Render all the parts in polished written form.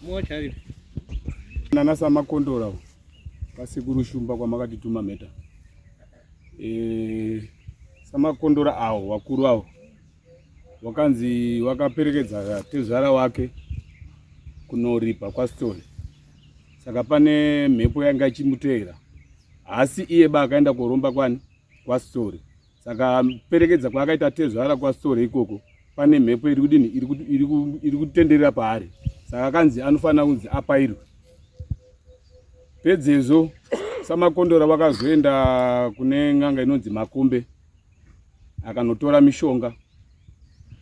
Mochari. Nana sama kondora kasikuru shumba kwa makatituma meta. Sama kondora awo wakuru awo wakanzi wakaperekedza tezvara wake kunoripa kwa story. Saka pane mhepo yanga ichimuteera. Asi iye akaenda koromba kwani kwa story. Saka perekedza kwaakaita tezvara kwa story ikoko pane mhepo iri kudini iri kutenderera paari. Saka kanzi anofanira kunzi apairwe. Pedzezo samakondora vakazoenda kune ng'anga inonzi Makombe akanotora mishonga.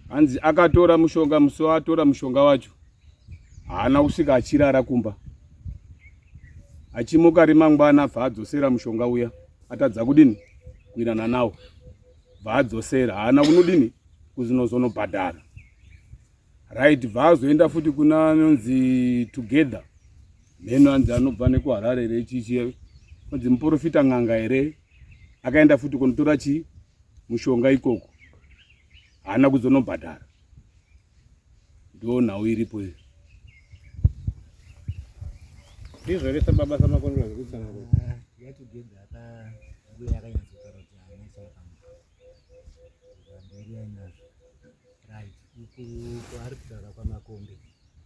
Hanzi akatora mushonga, muso atora mushonga wacho haana kusvika achirara kumba. Achimuka rimangwana bva adzosera mushonga uya atadza kudini kuirana nawo. Bva adzosera haana kunodini kuzinozonobhadhara. Right, bva azoenda futi kuna nonzi Together. Meno anzi anobva nekuHarare rechichi kunzi muprofita ng'anga here akaenda futi kunotora mushonga ikoko haana kuzonobhadhara. Ndo nhau iripo iyi. Ndizvo resa baba samakondora zvekutsana kuti yaTogether akabuya yakanyatsotaura kuti haana chaakamupa mberi ainazvo. Right, uku kwaari kutaura kwaMakombe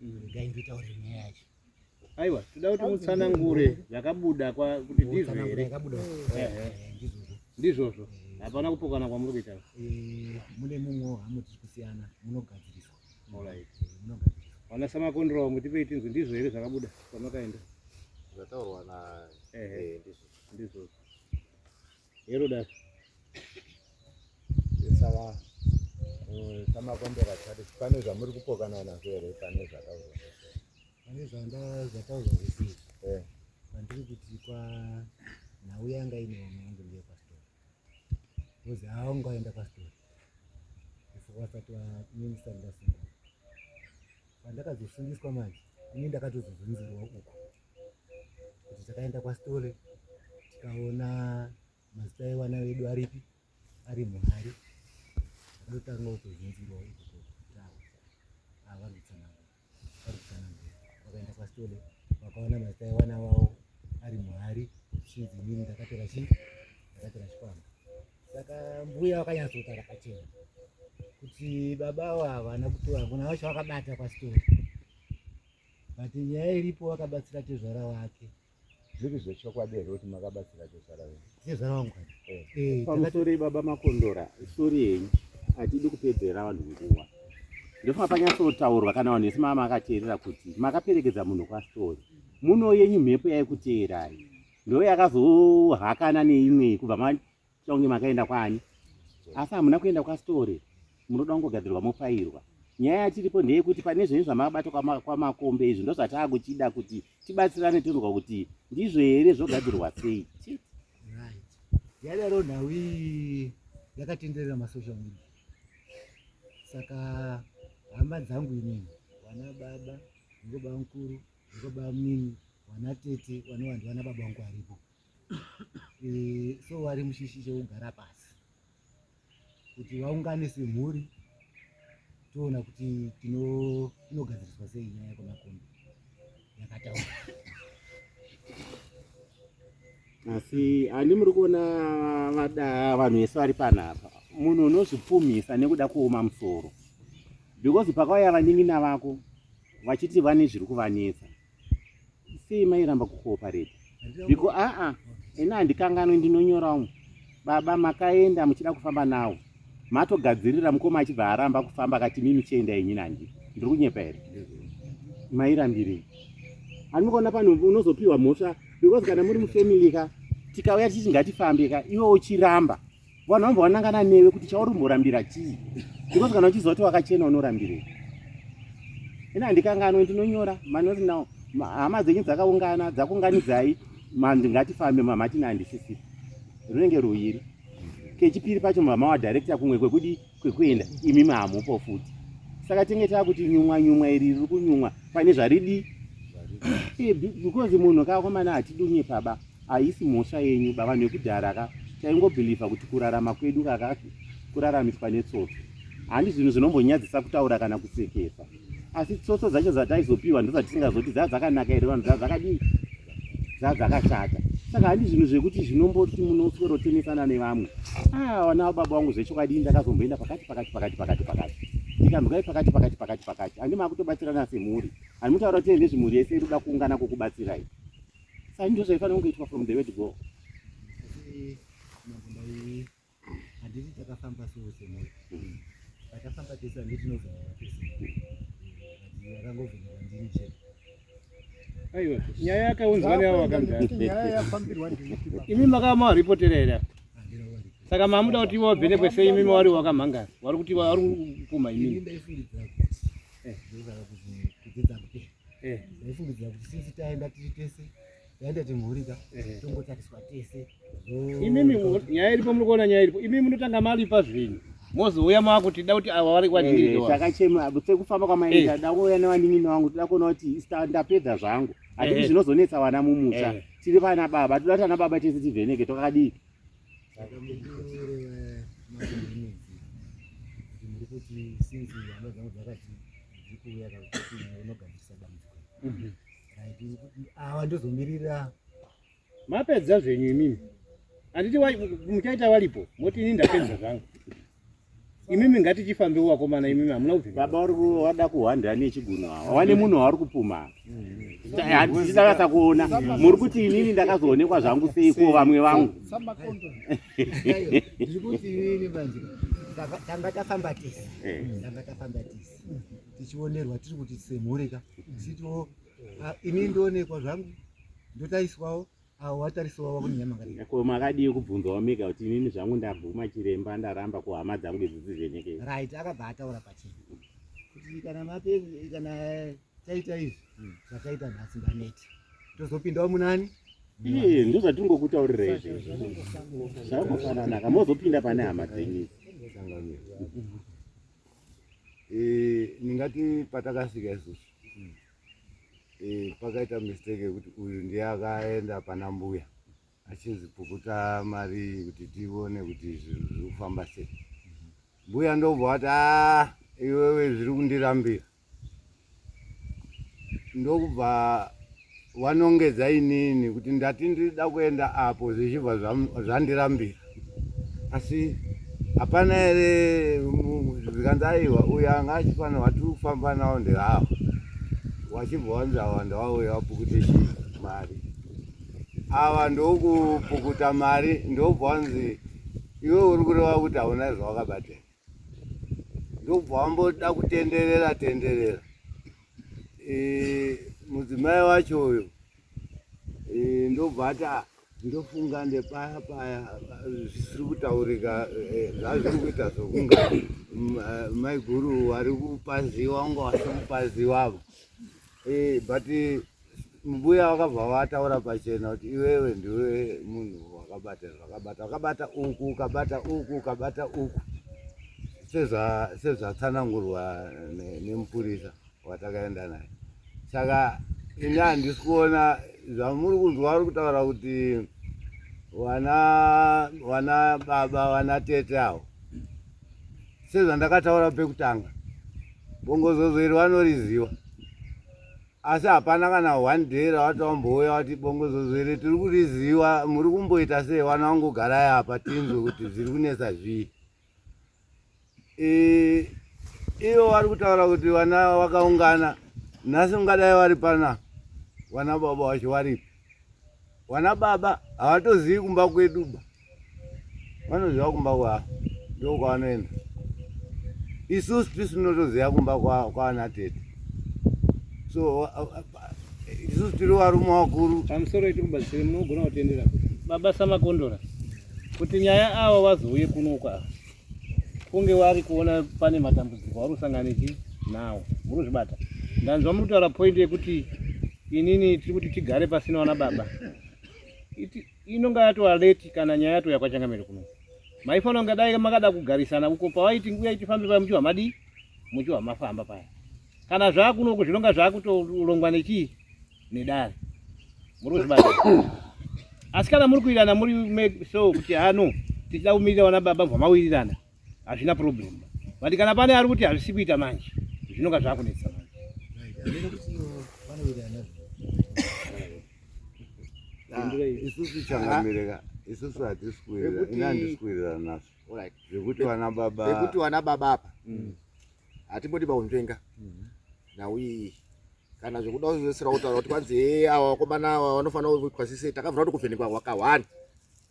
regai nditaure nyaya yacho. aiwa toda kuti mutsanangure zvakabuda kuti ndizvo here ndizvozvo hapana kupokana kwamuri kuita. Mune mumwe hamutiri kusiyana munogadziriswa. Munogadziriswa. Wana samakondora mutipe tinzwi ndizvo here zvakabuda kwamakaenda zvataurwa na ndizvo Herodas sawa samakondora chati pane zvamuri kupokana nazvo here pane zvataurwa pane zvataurwa zvese pandiri kuti nhau yanga ine vanhu ndiye pastori because haungaenda pastori before wasati waminista ndasinga pandakazofundiswa manje ini ndakatozozunzirwa uko kuti takaenda pastori tikaona mazita ewana wedu aripi ari muhari takatotanga kutozunzirwa uko vari kutsanangura vakaenda pastori vakaona mazita ewana wavo ari muhari chinzi inini ndakatora chikwama. Saka mbuya wakanyatsotaura kachena kuti baba avo havana kutora kuna vacho vakabata pastori but nyaya iripo wakabatsira tezvara wake. zviri zvechokwadi here kuti makabatsira tezvara wangu pamusori baba Makondora stori yenyu hatidi kupedzera vanhu nguva. Ndofunga panyatsotaurwa kana vanhu vese makateerera kuti makaperekedza munhu kwastori. Muno yenyu mhepo yaikuteerai ndo yakazohakana neimwe kubva machonge makaenda kwani. Asi hamuna kuenda kwastori, munoda kungogadzirwa mofairwa. Nyaya yachiripo ndeyekuti pane zvinhu zvamakabata kwaMakombe izvi ndo zvatakuchida kuti tibatsirane tozwa kuti ndizvo here zvogadzirwa sei. Yadaro nhau yakatenderera masocial media. Saka hama dzangu inini wana baba ngobaba mukuru ngobaba mimi wana tete vanowandi wana baba wangu aripo. So vari mushishi chekugara pasi kuti vaunganise mhuri toona kuti inogadziriswa sei nyaya kwaMakombe yakataura. Asi ani muri kuona vada vanhu vese vari panapa munhu unozvipfumisa nekuda kuoma musoro because pakauya vaning'ina vako vachiti vane zviri kuvanetsa sei mairamba kukoopareta because ina handikanganwi ndinonyorawo baba makaenda muchida kufamba nawo matogadzirira mukoma achibva aramba kufamba kati mimi chienda yenyu nandi ndiri kunyepa here mairambirei. Ani mukaona panhu unozopiwa mhosva because kana muri mufamily ka tikauya tichiti ngatifambe ka iwe uchiramba vanhu vamba vanangana newe kuti chauri kumborambira chii because kana uchizoti wakachena unorambirei. Ina handikanganwe ndinonyora manoti nawo hama dzenyu dzakaungana dzakuunganidzai ngatifambe mamatini handisisiri runenge ruiri. Kechipiri pacho mama wadirector kumwe kwekuenda imi mahamupo futi. Saka tingetaa kuti nyumwa iri riri kunyumwa pane zvaridi because munhu kakomana hatidunye baba haisi mhosva yenyu baba nekudhara ka taingobhilivha kuti kurarama kwedu kuraramiswa netsotso. Handi zvinhu zvinombonyadzisa kutaura kana kusekesa asi tsotso dzacho dzataizopiwa ndozvatisingazoti dzakanaka ere vanhu dzakadii dzakashata. Saka handi zvinhu zvekuti zvinomboti munoswero tenesana nevamwe. Vana wababa wangu zvechokwadi ndakazomboenda pakati ndikambai pakati handima kutobatsirana semhuri. Handimutaura kuti nezvimhuri yese iri kuda kuungana kokubatsirai. Saka ndizvo zvaifanira kungoitwa from the word go. Handiti takafamba semhuri. Takafamba tese handiti tinozonga tese. Yakangobvunwa ndini chete. Aiwa, nyaya yakaunzwa neavo vakamudhara. Nyaya yafambirwa ndini. Imi makamaripoterera here. Saka mamuda kuti wavhenekwe sei imi wari wakamhanga. Wari kuti wari kupuma imi. Ndaifungidzira kuti ndozaka kudzidza kuti. Ndaifungidzira kuti sisi taenda tiri tese. Taenda timhurika. Tongotariswa tese. Imimi nyaya iripo muri kuona nyaya iripo. Imi munotanga mari pazvinhu. Mozouya makuti da kuti ava vari kwaningirirwa. Takachema sekufamba kwamaita dauya nevanin'ina vangu toda kuona kuti ndapedza zvangu. Hatiti zvinozonetsa vana mumusha. Tiri pana baba, toda kuti ana baba tese tivheneke tokadii. Saka mundoreva makomini kuti muri kuti sinzi hama dzangu dzakati dzikuuya kuti unogadzirisa dambudziko. Ava ndozomirira. Mapedza zvenyu imimi. Handiti muchaita varipo. Moti ini ndapedza zvangu. Imimi ngatichifambewo vakomana imimi hamuna kubvira. Baba wada kuhwanda nechiguno wane munhu wari kupuma. Handisakasa kuona muri kuti inini ndakazoonekwa zvangu seiko vamwe vangu. Ndikuti inini manje tanga tafamba tese. Tichionerwa tiri kuti semhurika. Tichitiwo inini ndoonekwa zvangu ndotariswawo. Watariswa kune nyama ngari. Ko makadii kubvunzawo mega kuti inini zvangu ndaguma chiremba ndaramba kuhama dzangu dzizivheneke. Right, akabva ataura pachena. Kuti kana taita izvi zvakaita nhasi ndaneti. Tozopindawo munani? Ndozvatingokutaurira izvi. Zvakufanana kamozopinda pane hama dzenyu. Ningati patakasvika isusu. Pakaita mistake yekuti uyu ndiye akaenda pana mbuya achizipukuta mari kuti tione kuti zvinhu zviri kufamba sei. Mbuya ndobva ati iwewe zviri kundirambira. Ndokubva wanongedza inini kuti ndati ndida kuenda apo zvichibva zvandirambira. Asi hapana ere zvikanzaiwa uyu anga achifanirwa tiri kufamba nawo ndehawo. Wachibva wanzawanda wauya wapukute mari. Ava ndokupukuta mari ndobva wanzi iwe uri kureva kuti hauna zvawakabata. Ndobva wamboda kutenderera. Mudzimai wacho uyu ndobva ati ndofunga ndepaya zvisiri kutaurika zvazviri kuita zvokunga maiguru wari kupaziwa unga wasi kupaziwavo. But mbuya wakabva wataura pachena kuti iwewe ndiwe munhu wakabata uku sezvatsanangurwa nemupurisa watakaenda naye. Saka ini handisi kuona zvamuri kunzwa vari kutaura kuti wana baba wana tete avo sezvandakataura pekutanga bongozozo iri vanoriziva. Asi hapana kana one day rawatambouya wati bongozozo iri tiri kuriziva muri kumboita sei wana wangu garai apa tinzwe kuti zviri kunetsa zvii. Ivo vari kutaura kuti vana vakaungana nhasi ungadai vari pana wana baba wacho varipo. Wana baba havatozivi kumba kweduba, vanoziva kumba kwavo ndokwavanoenda. Isusu tisinotoziva kumba kwaana tete. So isusu tiri varume vakuru. Pamusoro itikubatsire munogona kutendera baba Samakondora kuti nyaya avo vazouye kunokwa kunge vari kuona pane matambudziko vari kusanganiki nawo. Murikuzvibata ndanzwa muri kutaura point yekuti inini tiri kuti tigare pasina wana baba. Inonga yatova leti kana nyaya yato yakwachangamire kuno. Maifanira kunge dai makada kugarisana uko pawaiti nguya ichifambe paya muchiwa madi muchiwa mafamba paya. Kana zvakuno zvinonga zvakutolongwa nechii nedare. Murikuzvibata. Asi kana muri kuirana muri make so kuti hano tichida kumirira wana baba mamawirirana hazvina problem. But kana pane ari kuti hazvisi kuita manje zvinonga zvakunetsa manje. Ndinoda kuti vanoita nazvo. isusu changamireka isusu hatisikuwirira ina handisikuwirira nazvo zvekuti vana baba apa hatibodi baunzvenga nauyi kana zvekuda kuzvesera kutaura kuti kwanzi ava vakomana ava vanofanira kukwasise takabvira kuti kuvhenekwa wakawani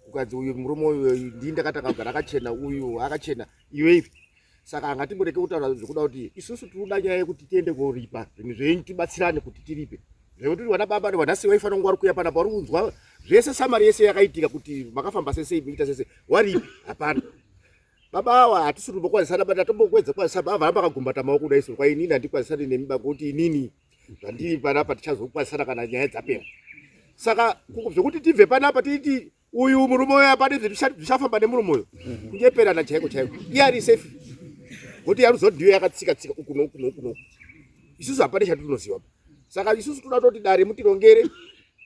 ukanzi uyu murume uyu ndini ndakati akagara akachena uyu akachena iwevi saka hangatimboreke kutaura zvekuda kuti isusu tinoda nyaya yekuti tiende koripa zvinhu zvenyu tibatsirane kuti tiripe zvekuti vana baba nevanhasi vaifanira kunge vari kuuya panapa vari kunzwa zvese samari yese yakaitika kuti makafamba sese muita sese waripi hapana baba ava hatisi rumbokwazisana bata tombokwedza kwazisa baba vamba akagumbata maoko kudai so kwai inini handikwazisani nemimba ngokuti inini zvandiri panapa tichazokwazisana kana nyaya dzapera saka zvekuti tibve panapa titi uyu murume uyu apane zvichafamba nemurume uyu kunyeperana chaiko chaiko iye ari safe ngokuti yaruziva ndiyo yakatsika tsika ukuno isusu hapane chatinoziva saka isusu toda toti dare mutirongere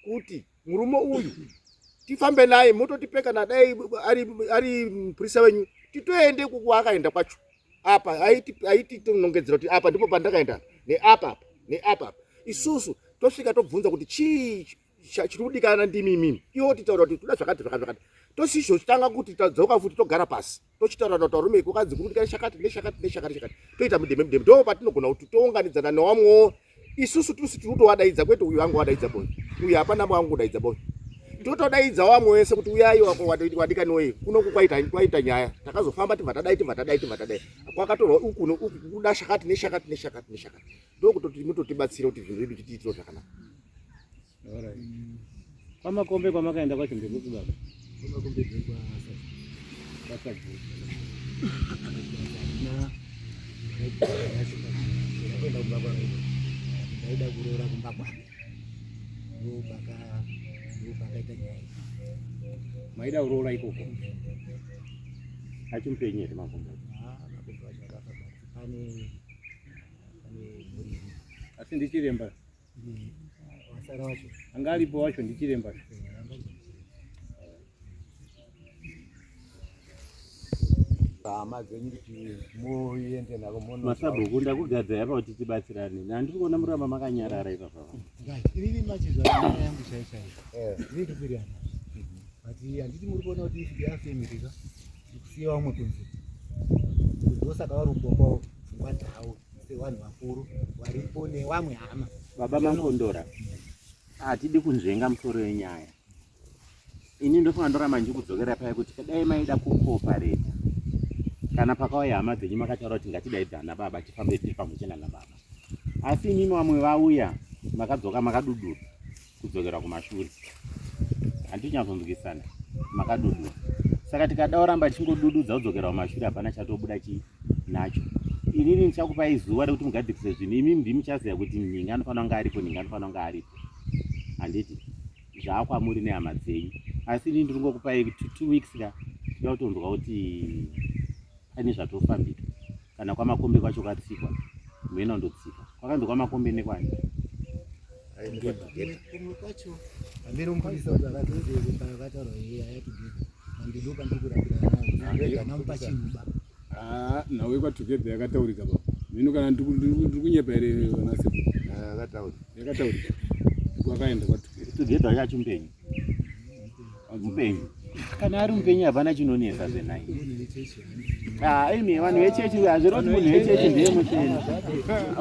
kuti murume uyu tifambe naye mototipeka nadai ari mupurisa wenyu titoende kuakaenda kwacho apa aiti tonongedzera kuti apa ndipo pandakaenda neapa isusu tosvika tobvunza kuti chii chiri kudikana ndimimi iwo titaura kuti toda zvakati tosizotanga kuti tadzoka futi togara pasi tochitaura kuti varume kukanzi kurikudikana shakati toita mudhembe ndo patinogona kuti tounganidzana newamwewo isusu tisi tirikutowadaidza kwete uyu wangu wadaidza boy uyu hapana wangu kudaidza boy totodaidza wamwe wese kuti uyai wadikaniwei kunoku kwaita nyaya takazofamba tibva tadai kwakatorwa ukuno kuda shakati neshakati ndokutoti mutotibatsira kuti zvinhu zvedu chitiitiro zvakanaka. Kwamakombe kwamakaenda kwacho ndekuti baba Kwamakombe ndaida kuroora kumba kwake ndopakaita nyaya maida kuroora ikoko achimpenyere makombe makombe acho akafa pane murimi asi ndichiremba wasara wacho anga aripo wacho ndichiremba hama dzenyu kuti muende navo masabhuku ndakugadza yapa kuti tibatsirane nandiri kuona muramba makanyarara ipapa inini machizva nyaya yangu chaichaiyo ndinotopirana but handiti muri kuona kuti isvike yafemirika kusiya vamwe kunze ndosaka varumbokwawo pfungwa dzavo sevanhu vakuru varipo nevamwe hama baba Makondora hatidi kunzvenga musoro wenyaya ini ndofunga ndoramba ndikudzokera paya kuti kadai maida kukopareta kana pakauya hama dzenyu makataura kuti ngatidaidza ana baba tifambe tiri pamwechena nababa asi inini vamwe vauya makadzoka makadudura kudzokera kumashure handinyatsonzwisana makadudura saka tikadauramba tichingodududza kudzokera kumashure hapana chatobuda nacho inini ndichakupai zuva rekuti mugadzikise zvinhu imi ndimi muchaziva kuti ninga anofanira kunge aripo ninga anofanira kunge aripo handiti zvaakwamuri nehama dzenyu asi inini ndiri ngokupai 2 weeks ka tida kutonzwa kuti pane zvatofambika kana kwamakombe kwacho katsikwa muena undotsika kwakanzi kwamakombe nekwani kumwe kwacho handinomupurisa kuti akataura iye ayatugedha handidoka ndikurapira namupa chinuba nawe kwatugedha yakataurika baba mino kana ndiri kunyepa here vanase yakataurika kwakaenda tugedha yacho mupenyu mupenyu kana ari mupenyu hapana chinonesa senai imi vanhu vechechi hazviroti munhu wechechi ndiye mucheni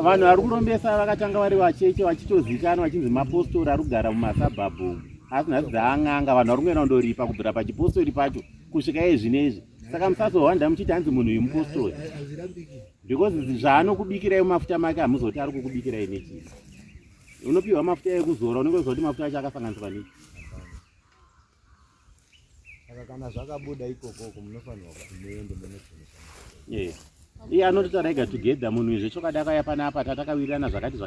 vanhu vari kurombesa vakatanga vari vacheche vachitozikanwa vachinzi mapostori ari kugara mumasabhabhu asi nhasi dzaang'anga vanhu vari kuenda kundoripa kubvira pachipostori pacho kusvika izvinezvi saka musazohwanda muchiti hanzi munhu uyu mupostori because zvaanokubikirai mafuta make hamuzoti ari kukubikirai nechii unopiwa mafuta ekuzora unenge uzoti mafuta acho akasanganiswa nei saka kana zvakabuda ikokoko munofanirwa kuti muende munotenesa iye anototaura ega together munhu izve chokada kaya panapa tatakawirirana zvakati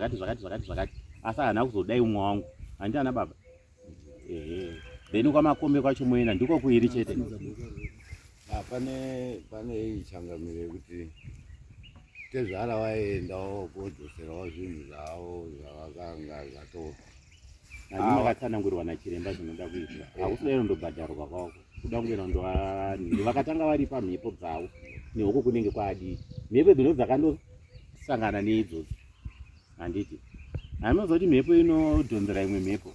asi hana kuzodai umwe wangu handi ana baba then kwamakombe kwacho moenda ndiko kuiri chete pane ichangamire yekuti tezvara vaendawo kodzoserawo zvinhu zvavo zvavakanga zvatorwa nani makatsanangurirwa nachiremba zvinoda kuitwa hakusudai ndobhadharwa kwako kuda kunge ndovanhu vakatanga vari pamhepo dzavo nehoko kunenge kwaadii mhepo dzino dzakandosangana neidzodzo handiti Hamuzoti mhepo inodhonzera imwe mhepo.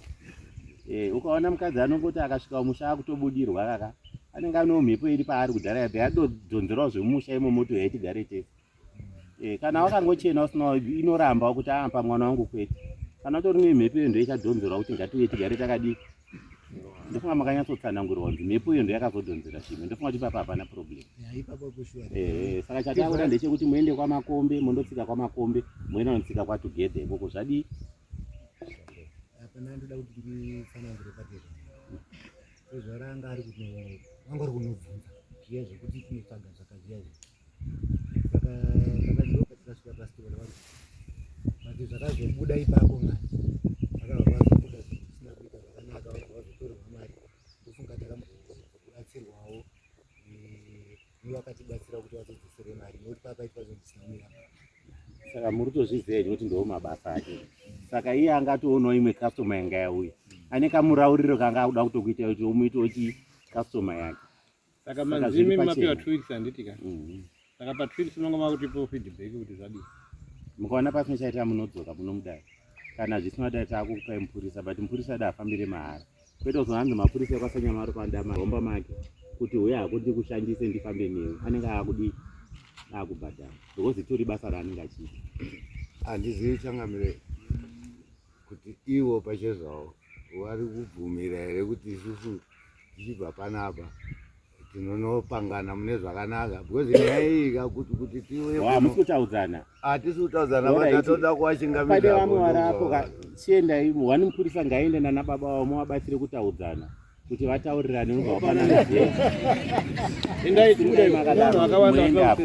Ukaona mukadzi anongoti akasvika musha akutobudirwa kaka. Anenge anewo mhepo iri paari kudhara yadhodhonzerawo zvemumusha imomo to yatigare tese. Kana wakangochena usina inoramba kuti pa mwana wangu kwete. Kana utori nemhepo iyo ndio ichadhonzera kuti ngatiuye tigare takadii. Ndofunga makanyatsotsanangurwa kuti mhepo iyo ndio yakazodhonzera zvimwe. Ndofunga kuti papa hapana problem. Ipapo kushua. Saka chataura ndechekuti muende kwamakombe, mundotsika kwamakombe, muenda notsika kwatugedhe ikoko zvadii. Apana ndoda kuti ndifanangure patero. Zvaranga ari kuti wanga ari kunobvunza zviya zvekuti tinotsvaga zvakaziya izvi. Saka takadzoka tikasvika pasitoro vanhu. Mati zvakazobuda ipapo ngati. Vakabva vazobuda zvisina kuita zvakanaka vazotorwa mari. Ndofunga takabatsirwawo nevakatibatsira kuti vazodzosere mari nokuti papaitwa zvinhu zvisina kumira. Saka muri kutozviziva kuti ndiwo mabasa ake. Saka iye angatoonawo imwe customer yanga yauya. Ane kamurauriro kanga akuda kutokuita kuti umuitewo customer yake. Saka manzimi mapiwa 2 weeks anditika. Saka pa 2 weeks unonga makutipo feedback kuti zvadii. Mukaona pasina chaita munodzoka munomudai. Kana zvisina dai takupai mupurisa, but mupurisa dafambire mahara. Kwete kuzonanzi mapurisa kwasanya mari pandama romba make kuti uya hakuti kushandise ndifambe newe. Anenge akudi akubhadhara. Because tori basa raanenge achiita. Handizivi changamire kuti iwo pachezvawo vari kubvumira here kuti isusu tichibva panapa tinonopangana mune zvakanaka because nyaya iyi kuti tive hamusi kutaudzana. Hatisi kutaudzana vatatoda kuvachingamira. Pade vamwe varapo chienda wani mupurisa ngaende nana baba vavo muvabatsire kutaudzana kuti vataurirane unobva wapanana zve. Endai makadaro muende apo.